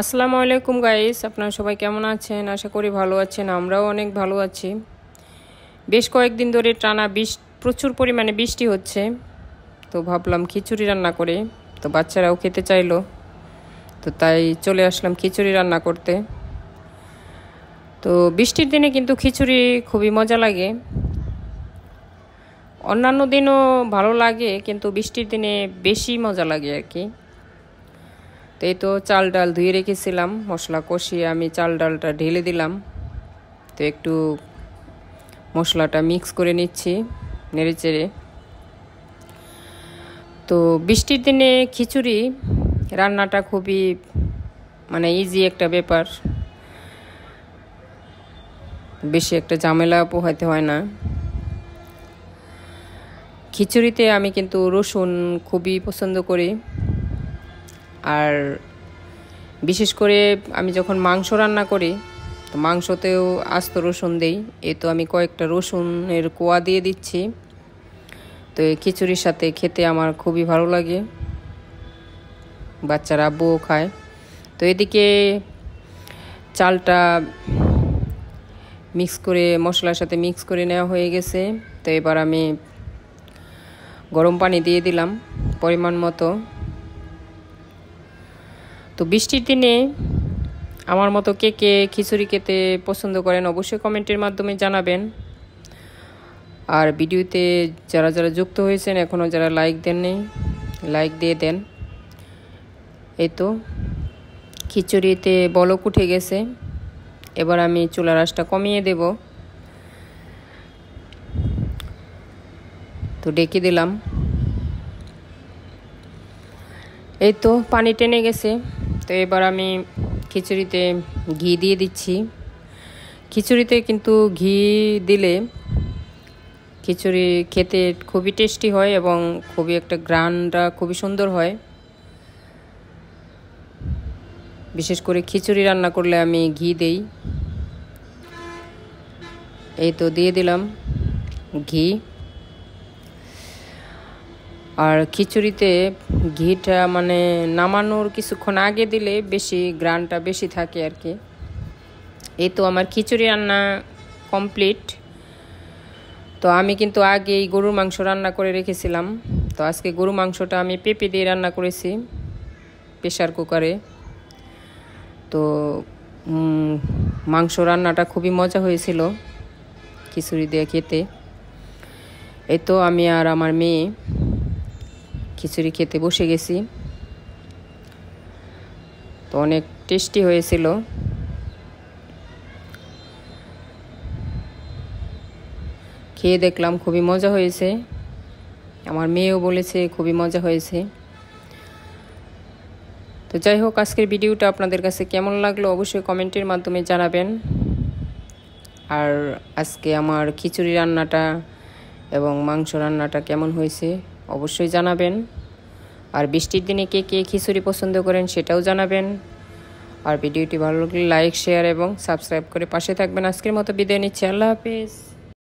আসসালামু আলাইকুম গাইস, আপনারা সবাই কেমন আছেন? আশা করি ভালো আছেন। আমরাও অনেক ভালো আছি। বেশ কয়েকদিন ধরে টানা প্রচুর পরিমাণে বৃষ্টি হচ্ছে, তো ভাবলাম খিচুড়ি রান্না করে। তো বাচ্চারাও খেতে চাইলো, তো তাই চলে আসলাম খিচুড়ি রান্না করতে। তো বৃষ্টির দিনে কিন্তু খিচুড়ি খুবই মজা লাগে। অন্যান্য দিনও ভালো লাগে, কিন্তু বৃষ্টির দিনে বেশি মজা লাগে আর কি। তো এই তো চাল ডাল ধুয়ে রেখেছিলাম, মশলা কষিয়ে আমি চাল ডালটা ঢেলে দিলাম। তো একটু মশলাটা মিক্স করে নিচ্ছি নেড়ে চেড়ে। তো বৃষ্টির দিনে খিচুড়ি রান্নাটা খুবই ইজি একটা ব্যাপার, বেশি একটা ঝামেলা পোহাতে হয় না। খিচুড়িতে আমি কিন্তু রসুন খুবই পছন্দ করি, আর বিশেষ করে আমি যখন মাংস রান্না করি তো মাংসতেও আস্ত রসুন দেই। এই তো আমি কয়েকটা রসুনের কোয়া দিয়ে দিচ্ছি। তো এই খিচুড়ির সাথে খেতে আমার খুবই ভালো লাগে, বাচ্চারা আব্বুও খায়। তো এদিকে চালটা মশলার সাথে মিক্স করে নেওয়া হয়ে গেছে। তো এবার আমি গরম পানি দিয়ে দিলাম পরিমাণ মতো। তো বৃষ্টির দিনে আমার মতো কে কে খিচুড়ি খেতে পছন্দ করেন অবশ্যই কমেন্টের মাধ্যমে জানাবেন। আর ভিডিওতে যারা যারা যুক্ত হয়েছেন এখনও যারা লাইক দেননি, লাইক দিয়ে দেন। এই তো খিচুড়িতে বলক উঠে গেছে, এবার আমি চুলার আঁচটা কমিয়ে দেব। তো ডেকে দিলাম। এই তো পানি টেনে গেছে। তো এবার আমি খিচুড়িতে ঘি দিয়ে দিচ্ছি। খিচুড়িতে কিন্তু ঘি দিলে খিচুড়ি খেতে খুবই টেস্টি হয় এবং খুবই একটা ঘ্রাণটা খুবই সুন্দর হয়। বিশেষ করে খিচুড়ি রান্না করলে আমি ঘি দেই। এই তো দিয়ে দিলাম ঘি। আর খিচুড়িতে ঘিটা নামানোর কিছুক্ষণ আগে দিলে বেশি ঘ্রাণটা বেশি থাকে আর কি। এই তো আমার খিচুড়ি রান্না কমপ্লিট। তো আমি কিন্তু আগেই গরুর মাংস রান্না করে রেখেছিলাম। তো আজকে গরু মাংসটা আমি পেঁপে দিয়ে রান্না করেছি প্রেসার কুকারে। তো মাংস রান্নাটা খুবই মজা হয়েছিল খিচুড়ি দিয়ে খেতে। এই তো আমি আর আমার মেয়ে খিচুড়ি খেতে বসে গেছি। তো অনেক টেস্টি হয়েছিল। খেয়ে দেখলাম খুবই মজা হয়েছে, আমার মেয়েও বলেছে খুবই মজা হয়েছে। তো যাই হোক, আজকের ভিডিওটা আপনাদের কাছে কেমন লাগলো অবশ্যই কমেন্টের মাধ্যমে জানাবেন। আর আজকে আমার খিচুড়ি রান্নাটা এবং মাংস রান্নাটা কেমন হয়েছে অবশ্যই জানাবেন। আর বৃষ্টির দিনে কে কে খিচুড়ি পছন্দ করেন সেটাও জানাবেন। আর ভিডিওটি ভালো লাগলে লাইক, শেয়ার এবং সাবস্ক্রাইব করে পাশে থাকবেন। আজকের মতো বিদায় নিচ্ছি, আল্লাহ হাফেজ।